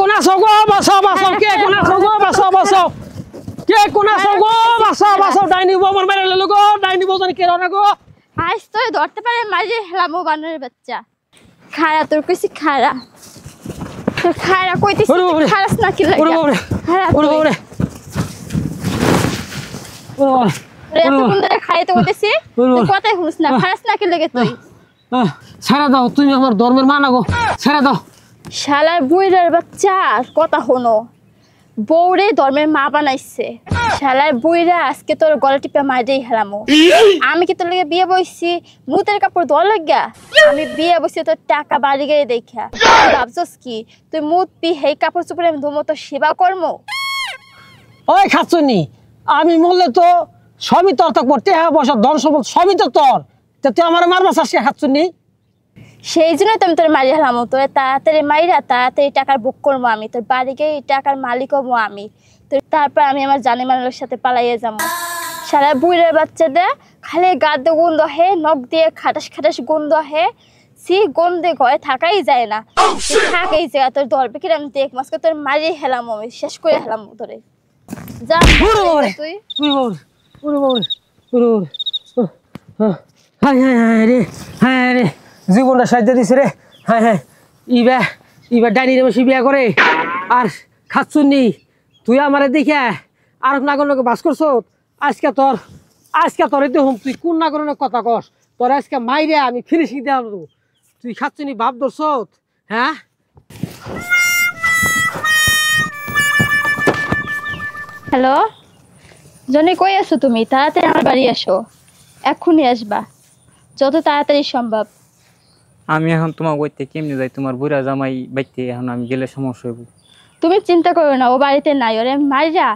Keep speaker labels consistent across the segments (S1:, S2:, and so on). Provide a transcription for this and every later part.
S1: কোন আছো গো বাঁচাও বাঁচাও কে কোন আছো গো বাঁচাও বাঁচাও কে কোন আছো গো বাঁচাও বাঁচাও ডাইনি বউ আমার মেরে ললো গো ডাইনি বউ জানি কে রনা গো
S2: আজ তো ধরতে পারে মাঝে হেলামো বানরের বাচ্চা খাড়া তোর কইছি খাড়া তোর খাড়া কইতিস খারাস না কি লাগে
S1: ওরে বাবা
S2: খাড়া
S1: ওরে বাবা রে
S2: রে এত কোন ধরে খাইতে কইতেছি তুই কথাই শুনিস না খারাস না কি লাগে তুই
S1: ছেড়ে দাও তুমি আমার ধর্মের মা না গো ছেড়ে দাও
S2: শালার বুইড়ার বাচ্চা কথা শোনো বউরে ধর্মের মা বানাইছে শালার বুইড়া আজকে তোর গলা টিপে মাইরেই হেলামো আমি কি তোর লাগে বিয়ে বইছি মুতের কাপড় দল লাগা আমি বিয়ে বইছি তোর টাকা বাড়ি গিয়ে দেখা ভাবছস কি তুই মুত পি হেই কাপড় চোপড়ে আমি ধুমো তোর সেবা কর্ম
S1: ওই খাচ্ছনি আমি বললে তো সবই তোর তো করতে হ্যাঁ বসা ধন সম্পদ সবই তো তোর তুই আমার মারবা চাষকে খাচ্ছনি
S2: সেই জন্যই তো আমি তোর মারি হেলামো তোর তাড়াতাড়ি মাইরা তাড়াতাড়ি টাকার বুক করবো আমি তোর বাড়ি গিয়ে টাকার মালিক হবো আমি তো তারপর আমি আমার জানি মানুষের সাথে পালাইয়ে যাবো সারা বুড়ের বাচ্চাদের খালি গাদ্দ গন্ধ হে নখ দিয়ে খাটাস খাটাস গন্ধ হে সি গন্ধে ঘরে থাকাই যায় না থাকাই যায় তোর ধরবে কিরম দেখ মাসকে তোর মারি হেলাম আমি শেষ করে হেলাম তোরে যা তুই
S1: হ্যাঁ রে জীবনটা সাহায্য দিছে রে হ্যাঁ হ্যাঁ ইবা ডাইনি রে বসে বিয়া করে আর খাচ্ছুনি তুই আমারে দেখে আর নাগরকে বাস করছ আজকে তোর এতে হুম তুই কোন নাগরনের কথা কস তোর আজকে মাইরে আমি ফিনিশিং দেওয়া তুই খাচ্ছুনি ভাব ধরছ হ্যাঁ
S2: হ্যালো জনি কই আছো তুমি তাড়াতাড়ি আমার বাড়ি আসো এক্ষুনি আসবা যত তাড়াতাড়ি সম্ভব
S3: আমি এখন তোমার বইতে কেমনে যাই তোমার বুড়া জামাই বাইতে এখন আমি গেলে সমস্যা হইব
S2: তুমি চিন্তা করো না ও বাড়িতে নাই ওরে মাইরা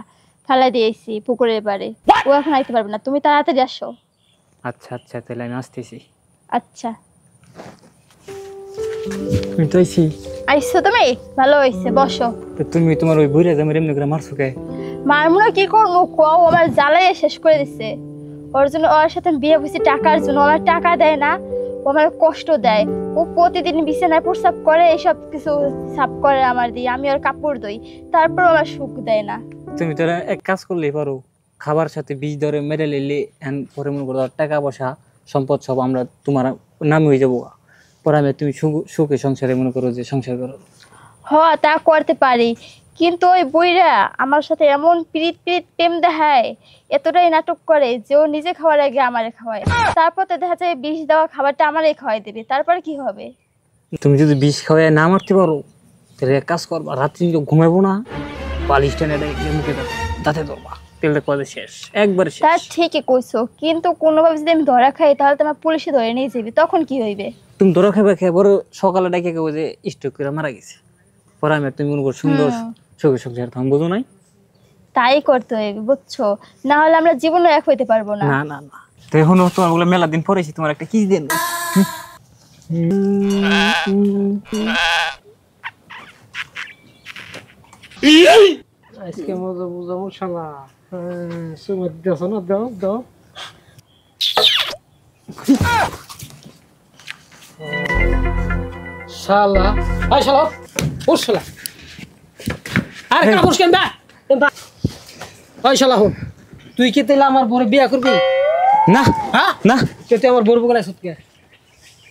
S2: ফালাই দিয়েছি পুকুরের পাড়ে ও এখন আইতে পারবে না তুমি তাড়াতাড়ি আসো
S3: আচ্ছা আচ্ছা তাহলে আমি আসতেছি
S2: আচ্ছা
S3: তুমি তো আইছি
S2: আইসো তুমি ভালো হয়েছে বসো
S3: তো তুমি তোমার ওই বুড়া জামাই এমনি করে মারছো কে
S2: মারমুনা কি করবো কও আমার জ্বালাইয়ে শেষ করে দিছে ওর জন্য ওর সাথে বিয়ে বসে টাকার জন্য আমার টাকা দেয় না ও আমার কষ্ট দেয় ও প্রতিদিন বিছানায় প্রস্রাব করে এইসব কিছু সাফ করে আমার দিয়ে আমি ওর কাপড় ধুই তারপর আমার সুখ দেয় না
S3: তুমি তো এক কাজ করলেই পারো খাবার সাথে বীজ ধরে মেরে নিলে পরে মনে করো টাকা পয়সা সম্পদ সব আমরা তোমার নামে হয়ে যাবো পরে আমি তুমি সুখে সংসারে মনে করো যে সংসার করো
S2: হ তা করতে পারি কিন্তু ওই বইরা আমার সাথে এমন প্রীত প্রেম দেখায় এতটাই নাটক করে যে ও নিজে খাওয়ার আগে আমারে খাওয়ায় তারপর তো দেখা যায় বিষ দেওয়া খাবারটা আমারই খাওয়াই দেবে তারপর কি হবে
S3: তুমি যদি বিষ খাওয়ায় না মারতে পারো তাহলে এক কাজ করবা রাত্রি ঘুমাবো না বালিশ টেনে মুখে দাঁতে ধরবা তেলটা কবে শেষ একবার শেষ
S2: তা ঠিকই কইছো কিন্তু কোনোভাবে যদি আমি ধরা খাই তাহলে তো আমার পুলিশে ধরে নিয়ে যাবে তখন কি হইবে
S3: তুমি ধরা খাবে খেয়ে বড় সকালে ডেকে কেউ যে স্ট্রোক করে মারা গেছে পরে আমি তুমি মনে করো সুন্দর চোখে সংসার থাম বুঝো নাই
S2: তাই করতে হইবে বুঝছো না হলে আমরা জীবনে এক হইতে পারবো না
S3: না না না তো এখন তোমার বলে মেলা দিন পরেছি তোমার একটা কি দেন
S1: আজকে মজা বুঝাবো শালা সময় দিতেছ না দাও দাও শালা আই শালা ও শালা আরে কেন বস কেন দা ওই শালা হন তুই কি তাইলে আমার বড় বিয়া করবি
S3: না
S1: হ্যাঁ
S3: না
S1: তুই আমার বড় বগলাই সত্যি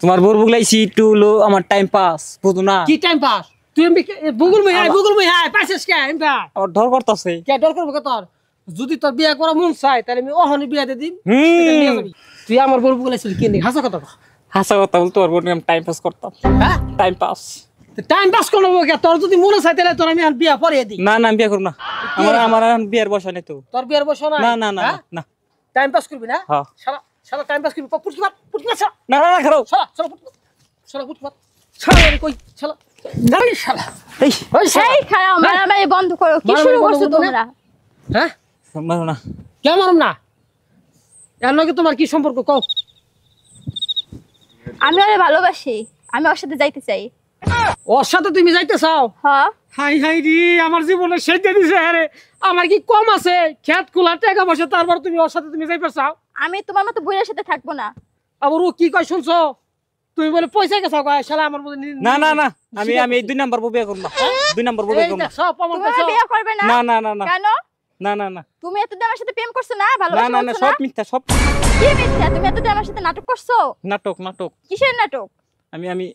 S3: তোমার বোর বুগলাইছি একটু হলো আমার টাইম পাস বুঝো না
S1: কি টাইম পাস তুই গুগল মে হাই পাইছিস কে এমটা
S3: আমার ডর করতেছে
S1: কে ডর করবো তোর যদি তোর বিয়া করা মন চাই তাহলে আমি ওখানে বিয়া দিয়ে দিম তুই আমার বড় বগলাইছিস কি নেই হাসা কথা
S3: হাসা কথা বলতো আর বোন টাইম পাস করতাম
S1: হ্যাঁ
S3: টাইম পাস
S1: টাইম পাস করবো কে তোর যদি মনে চাই তাহলে তোর আমি আর বিয়া পরে দিই
S3: না না আমি বিয়ে করব না আমার বিয়ের বয়স নেই তো
S1: তোর বিয়ার বসো
S3: না না না না
S1: টাইম পাস করবি না
S3: হ্যাঁ
S1: শালা শালা টাইম পাস করবি পুটকি মার
S3: না না না খারাপ
S1: শালা শালা পুটকি মার শালা কই শালা নাই শালা
S3: এই
S1: ওই
S2: এই খারাপ মারামারি বন্ধ করো কি শুরু করছো তোমরা
S1: হ্যাঁ
S3: মারো না
S1: কেন মারুম না এর লগে তোমার কি সম্পর্ক কও
S2: আমি ওরে ভালোবাসি আমি ওর সাথে যাইতে চাই
S1: ওর সাথে তুমি যাইতে চাও
S2: হ্যাঁ
S1: হাই হাই রে আমার জীবনে সেজে দিছে আরে আমার কি কম আছে খেত খোলা টাকা বসে তারপর তুমি ওর সাথে তুমি যাইতে চাও
S2: আমি তোমার মতো বুইড়ার সাথে থাকবো না
S1: আবার ও কি কয় শুনছো তুমি বলে পয়সা গেছো কয় শালা আমার মধ্যে
S3: না না না আমি এই 2 নাম্বার বউ বিয়ে করব না 2 নাম্বার বউ বিয়ে করব না
S1: সব প্রমাণ
S2: তুমি
S1: পাইছো
S2: বিয়ে করবে না
S3: না না না না
S2: কেন
S3: না না না
S2: তুমি এতদিন আমার সাথে প্রেম করছো না
S3: না
S2: ভালোবাসা
S3: না না
S2: করছো
S3: সব
S2: না
S3: মিথ্যা সব
S2: কি মিথ্যা তুমি এতদিন আমার সাথে নাটক করছো
S3: নাটক নাটক
S2: কিসের নাটক
S3: আমি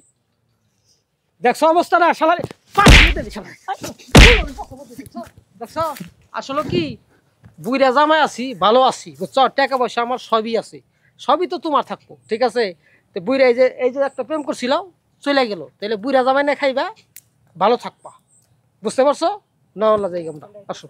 S1: দেখছো অবস্থা না শালা দেখছো আসলে কি বুইরা জামাই আছি ভালো আছি বুঝছো টাকা পয়সা আমার সবই আছে সবই তো তোমার থাকবো ঠিক আছে তো বুইরা এই যে একটা প্রেম করছিল চলে গেল তাহলে বুইরা জামাই না খাইবা ভালো থাকবা বুঝতে পারছো না জায়গা আমরা আসো